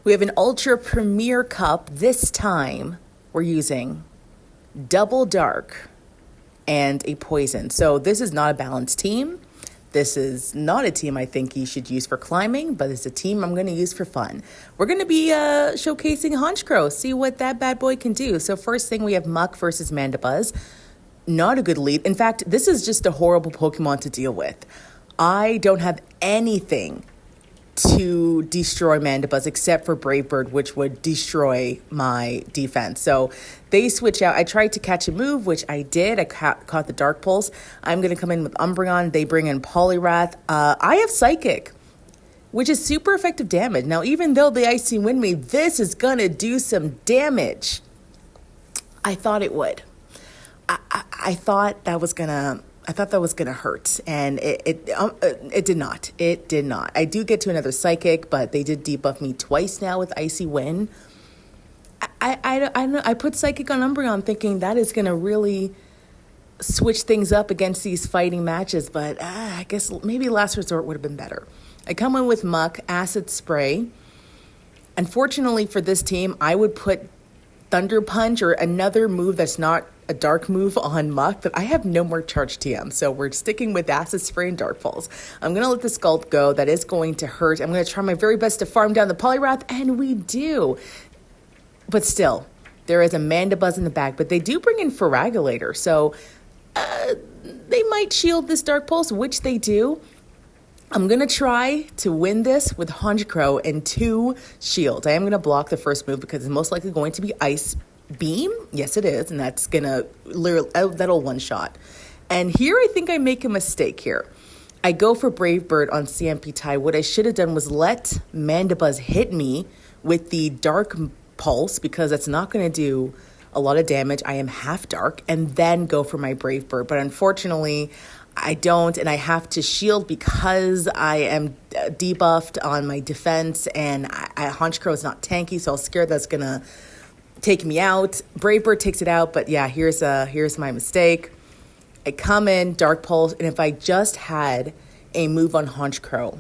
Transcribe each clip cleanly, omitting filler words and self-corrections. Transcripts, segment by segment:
We have an Ultra Premier Cup. This time we're using Double Dark and a Poison. So this is not a balanced team. This is not a team I think you should use for climbing, but it's a team I'm going to use for fun. We're going to be showcasing Honchkrow, see what that bad boy can do. So first thing, we have Muck versus Mandibuzz. Not a good lead. In fact, this is just a horrible Pokemon to deal with. I don't have anything to destroy Mandibuzz except for Brave Bird, which would destroy my defense. So they switch out. I tried to catch a move, which I did. I caught the Dark Pulse. I'm going to come in with Umbreon. They bring in Poliwrath. I have Psychic, which is super effective damage. Now, even though the Icy Wind me, this is going to do some damage. I thought it would. I thought that was gonna hurt, and it did not. It did not. I do get to another Psychic, but they did debuff me twice now with Icy Wind. I put Psychic on Umbreon thinking that is gonna really switch things up against these fighting matches, but I guess maybe Last Resort would have been better. I come in with Muck, Acid Spray. Unfortunately for this team, I would put Thunder Punch or another move that's not a dark move on Muck, but I have no more charge TM, so we're sticking with Acid Spray and Dark Pulse. I'm going to let the Scald go. That is going to hurt. I'm going to try my very best to farm down the Poliwrath, and we do. But still, there is a Mandibuzz in the back, but they do bring in Ferragulator, so they might shield this Dark Pulse, which they do. I'm going to try to win this with Honchkrow and 2 shields. I am going to block the first move because it's most likely going to be Ice Beam. Yes, it is. And that's going to literally, that'll one-shot. And here I think I make a mistake here. I go for Brave Bird on CMP tie. What I should have done was let Mandibuzz hit me with the Dark Pulse because that's not going to do a lot of damage. I am half dark, and then go for my Brave Bird. But unfortunately, I don't, and I have to shield because I am debuffed on my defense, and Honchkrow is not tanky, so I'm scared that's going to take me out. Brave Bird takes it out, but yeah, here's my mistake. I come in, Dark Pulse, and if I just had a move on Honchkrow,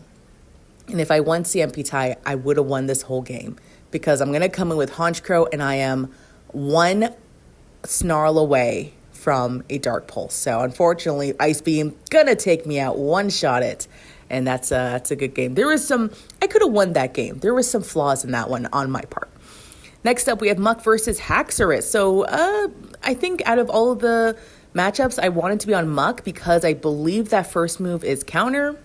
and if I won CMP tie, I would have won this whole game, because I'm going to come in with Honchkrow, and I am 1 Snarl away from a Dark Pulse. So unfortunately, Ice Beam gonna take me out, one-shot it, and that's a good game. I could have won that game. There was some flaws in that one on my part. Next up, we have Muck versus Haxorus. So I think out of all of the matchups, I wanted to be on Muck because I believe that first move is counter,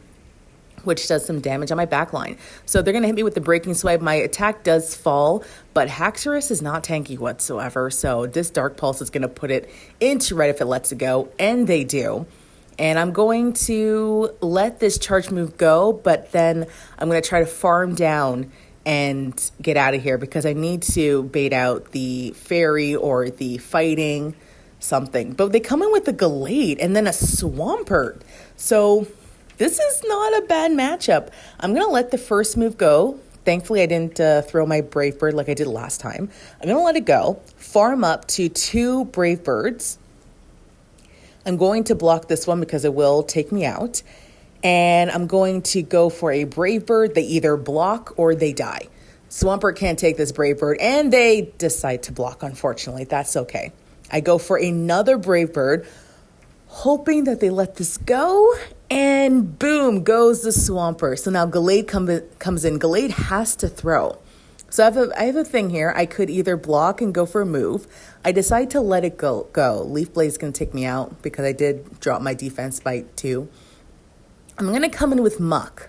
which does some damage on my backline. So they're going to hit me with the Breaking Swipe. My attack does fall, but Haxorus is not tanky whatsoever. So this Dark Pulse is going to put it into red if it lets it go, and they do. And I'm going to let this charge move go, but then I'm going to try to farm down and get out of here because I need to bait out the Fairy or the Fighting something. But they come in with the Gallade and then a Swampert. So this is not a bad matchup. I'm going to let the first move go. Thankfully, I didn't throw my Brave Bird like I did last time. I'm going to let it go, farm up to 2 Brave Birds. I'm going to block this one because it will take me out. And I'm going to go for a Brave Bird. They either block or they die. Swampert can't take this Brave Bird, and they decide to block, unfortunately. That's okay. I go for another Brave Bird, hoping that they let this go, and boom, goes the Swampert. So now Gallade comes in. Gallade has to throw. So I have a thing here. I could either block and go for a move. I decide to let it go. Leaf Blade is going to take me out because I did drop my defense by 2. I'm going to come in with Muck.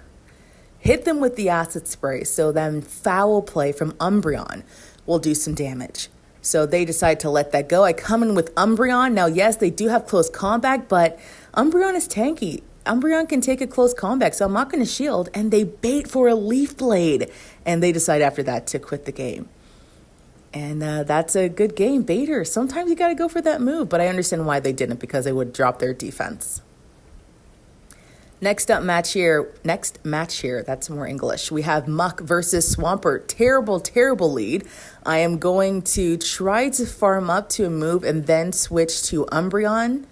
Hit them with the Acid Spray. So then Foul Play from Umbreon will do some damage. So they decide to let that go. I come in with Umbreon. Now, yes, they do have close combat, but Umbreon is tanky. Umbreon can take a close combat, so I'm not going to shield. And they bait for a Leaf Blade. And they decide after that to quit the game. And that's a good game. Baiters, sometimes you got to go for that move. But I understand why they didn't, because they would drop their defense. Next match here, that's more English. We have Muck versus Swampert. Terrible lead. I am going to try to farm up to a move and then switch to Umbreon.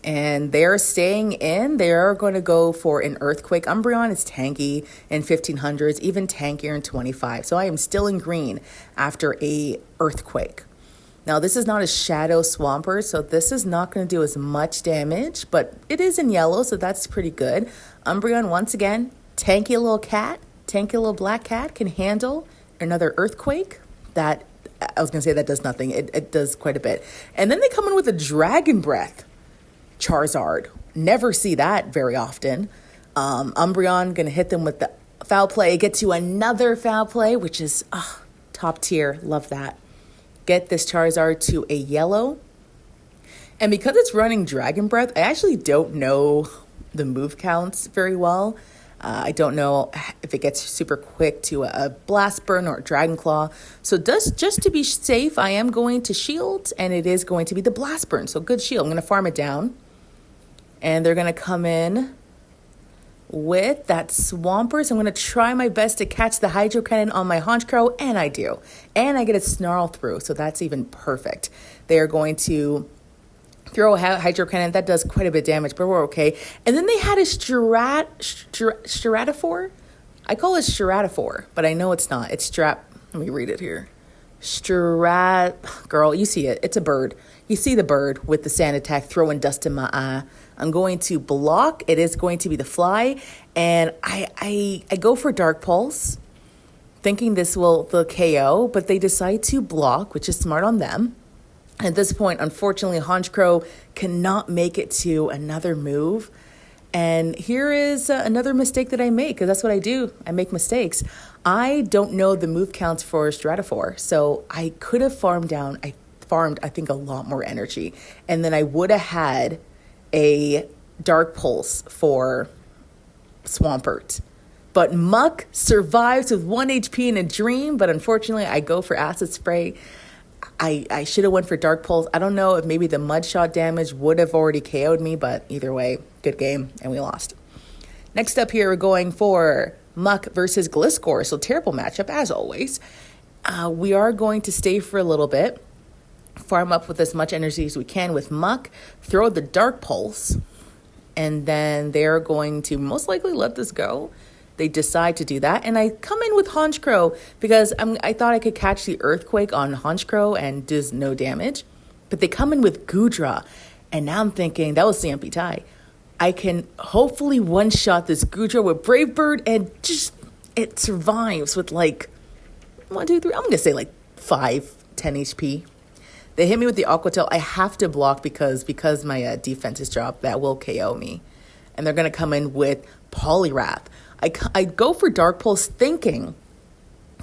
And they're staying in. They're going to go for an Earthquake. Umbreon is tanky in 1500s, even tankier in 25. So I am still in green after a Earthquake. Now, this is not a Shadow Swampert, so this is not going to do as much damage, but it is in yellow, so that's pretty good. Umbreon, once again, tanky little cat, tanky little black cat, can handle another Earthquake. That, I was going to say that does nothing. It does quite a bit. And then they come in with a Dragon Breath Charizard. Never see that very often. Umbreon, going to hit them with the Foul Play. Get to another Foul Play, which is top tier. Love that. Get this Charizard to a yellow. And because it's running Dragon Breath, I actually don't know the move counts very well. I don't know if it gets super quick to a Blast Burn or a Dragon Claw. So just to be safe, I am going to shield, and it is going to be the Blast Burn. So good shield. I'm going to farm it down. And they're going to come in with that Swampert. So I'm going to try my best to catch the Hydro Cannon on my Honchkrow, and I do. And I get a Snarl through, so that's even perfect. They are going to throw a Hydro Cannon. That does quite a bit of damage, but we're okay. And then they had a Stratophore. I call it Stratophore, but I know it's not. It's let me read it here. Girl, you see it. It's a bird. You see the bird with the sand attack throwing dust in my eye. I'm going to block. It is going to be the Fly. And I go for Dark Pulse, thinking this will the KO, but they decide to block, which is smart on them. At this point, unfortunately, Honchkrow cannot make it to another move. And here is another mistake that I make, because that's what I do. I make mistakes. I don't know the move counts for Stratophore, so I could have farmed down. I farmed, I think, a lot more energy. And then I would have had a Dark Pulse for Swampert. But Muck survives with 1 HP in a dream, but unfortunately, I go for Acid Spray. I should have went for Dark Pulse. I don't know if maybe the Mud Shot damage would have already KO'd me, but either way, good game, and we lost. Next up here, we're going for Muck versus Gliscor, so terrible matchup as always. We are going to stay for a little bit, farm up with as much energy as we can with Muck, throw the Dark Pulse, and then they're going to most likely let this go. They decide to do that, and I come in with Honchkrow because I thought I could catch the Earthquake on Honchkrow and does no damage. But they come in with Goodra, and now I'm thinking, that was CMP tie. I can hopefully one-shot this Goodra with Brave Bird, and just it survives with like 1, 2, 3. I'm going to say like 5, 10 HP. They hit me with the Aqua Tail. I have to block because my defense is dropped. That will KO me. And they're going to come in with Poliwrath. I go for Dark Pulse thinking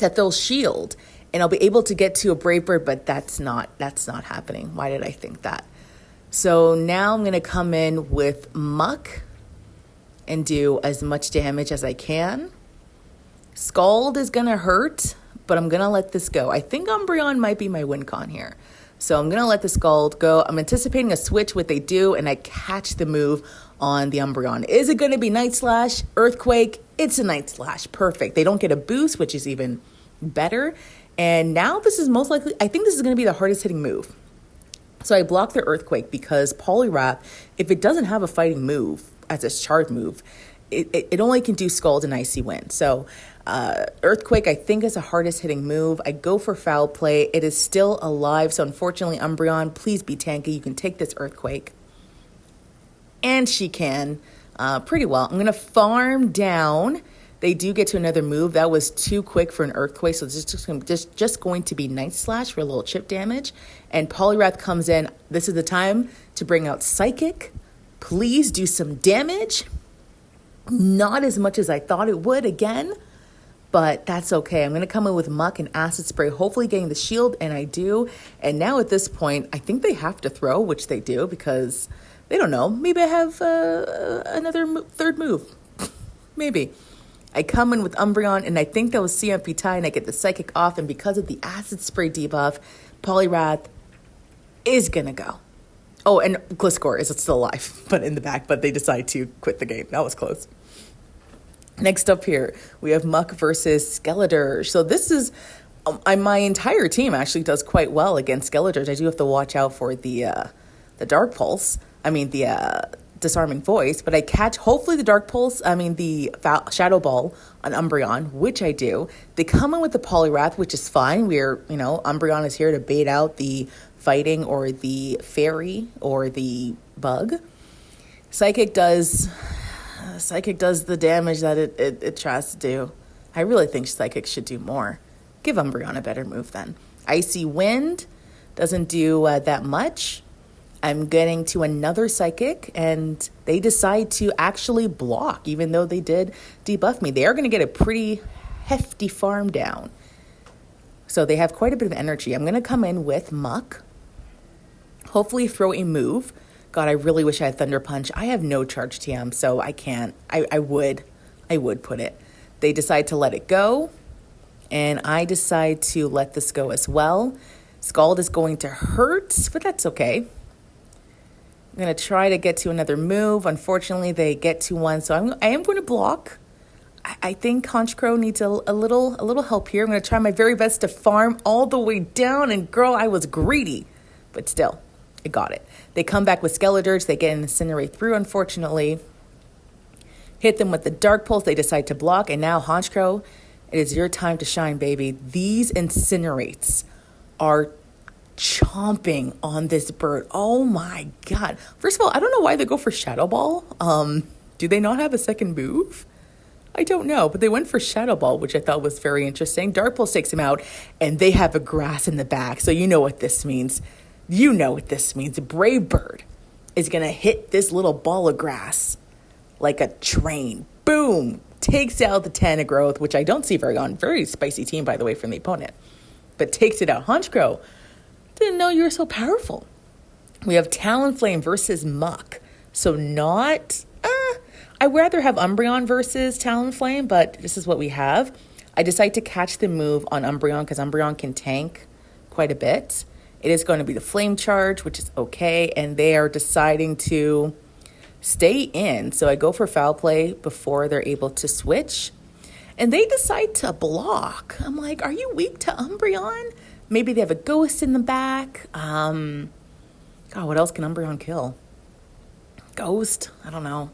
that they'll shield and I'll be able to get to a Brave Bird, but that's not happening. Why did I think that? So now I'm going to come in with Muck and do as much damage as I can. Scald is going to hurt, but I'm going to let this go. I think Umbreon might be my win con here. So I'm going to let the Scald go. I'm anticipating a switch, what they do, and I catch the move on the Umbreon. Is it going to be Night Slash? Earthquake? It's a Night Slash. Perfect. They don't get a boost, which is even better. And now this is most likely, I think this is going to be the hardest hitting move. So I block the Earthquake because Poliwrath, if it doesn't have a fighting move as a charge move, it only can do Scald and Icy Wind. So Earthquake, I think, is the hardest hitting move. I go for Foul Play. It is still alive. So unfortunately, Umbreon, please be tanky. You can take this Earthquake. And she can pretty well. I'm going to farm down. They do get to another move. That was too quick for an Earthquake, so it's just going to be Night Slash for a little chip damage. And Poliwrath comes in. This is the time to bring out Psychic. Please do some damage. Not as much as I thought it would again, but that's okay. I'm going to come in with Muck and Acid Spray, hopefully getting the shield, and I do. And now at this point, I think they have to throw, which they do, because they don't know. Maybe I have another third move. Maybe. I come in with Umbreon, and I think that was CMP tie, and I get the Psychic off, and because of the Acid Spray debuff, Poliwrath is going to go. Oh, and Gliscor is still alive, but in the back, but they decide to quit the game. That was close. Next up here, we have Muck versus Skeletor. So this is, my entire team actually does quite well against Skeletor. I do have to watch out for the Dark Pulse. Disarming Voice, but I catch hopefully the Shadow Ball on Umbreon, which I do. They come in with the Poliwrath, which is fine. Umbreon is here to bait out the fighting or the fairy or the bug. Psychic does the damage that it tries to do. I really think Psychic should do more. Give Umbreon a better move then. Icy Wind doesn't do that much. I'm getting to another Psychic, and they decide to actually block, even though they did debuff me. They are going to get a pretty hefty farm down. So they have quite a bit of energy. I'm going to come in with Muck. Hopefully throw a move. God, I really wish I had Thunder Punch. I have no charge TM, so I can't. I would put it. They decide to let it go, and I decide to let this go as well. Scald is going to hurt, but that's okay. I'm going to try to get to another move. Unfortunately, they get to one, so I am going to block. I think Honchkrow needs a little help here. I'm going to try my very best to farm all the way down, and girl, I was greedy, but still, I got it. They come back with Skeledirge. They get an Incinerate through, unfortunately. Hit them with the Dark Pulse. They decide to block, and now Honchkrow, it is your time to shine, baby. These Incinerates are chomping on this bird. Oh my God. First of all, I don't know why they go for Shadow Ball. Do they not have a second move? I don't know, but they went for Shadow Ball, which I thought was very interesting. Dark Pulse takes him out, and they have a grass in the back, so you know what this means. You know what this means. A Brave Bird is going to hit this little ball of grass like a train. Boom! Takes out the Tanagrowth, which I don't see very on. Very spicy team, by the way, from the opponent. But takes it out. Honchkrow, didn't know you were so powerful. We have Talonflame versus Muck. So I'd rather have Umbreon versus Talonflame, but this is what we have. I decide to catch the move on Umbreon because Umbreon can tank quite a bit. It is going to be the Flame Charge, which is okay, and they are deciding to stay in. So I go for Foul Play before they're able to switch, and they decide to block. I'm like, are you weak to Umbreon? Maybe they have a Ghost in the back. God, what else can Umbreon kill? Ghost? I don't know.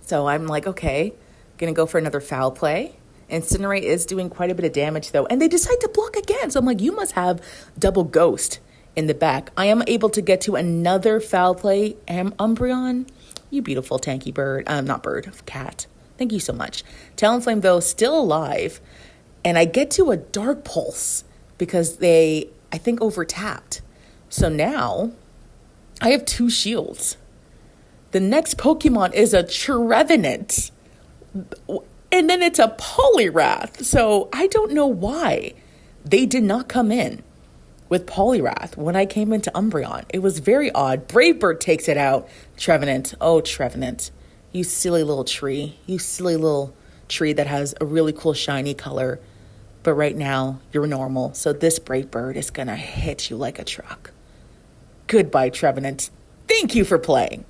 So I'm like, okay, gonna go for another Foul Play. Incinerate is doing quite a bit of damage though, and they decide to block again. So I'm like, you must have double Ghost in the back. I am able to get to another Foul Play. Umbreon, you beautiful tanky bird. Cat. Thank you so much. Talonflame though, still alive, and I get to a Dark Pulse because they, I think, overtapped. So now I have 2 shields. The next Pokemon is a Trevenant. And then it's a Poliwrath. So I don't know why they did not come in with Poliwrath when I came into Umbreon. It was very odd. Brave Bird takes it out. Trevenant. Oh, Trevenant. You silly little tree. You silly little tree that has a really cool shiny color. But right now, you're normal. So this Brave Bird is going to hit you like a truck. Goodbye, Trevenant. Thank you for playing.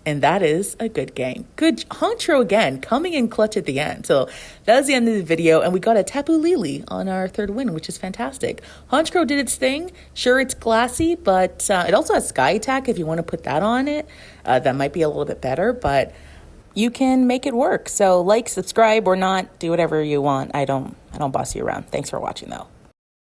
And that is a good game. Good Honchkrow again, coming in clutch at the end. So that was the end of the video, and we got a Tapu Lele on our 3rd win, which is fantastic. Honchkrow did its thing. Sure, it's glassy, but it also has Sky Attack if you want to put that on it. That might be a little bit better, but you can make it work. So like, subscribe, or not, do whatever you want. I don't boss you around. Thanks for watching, though.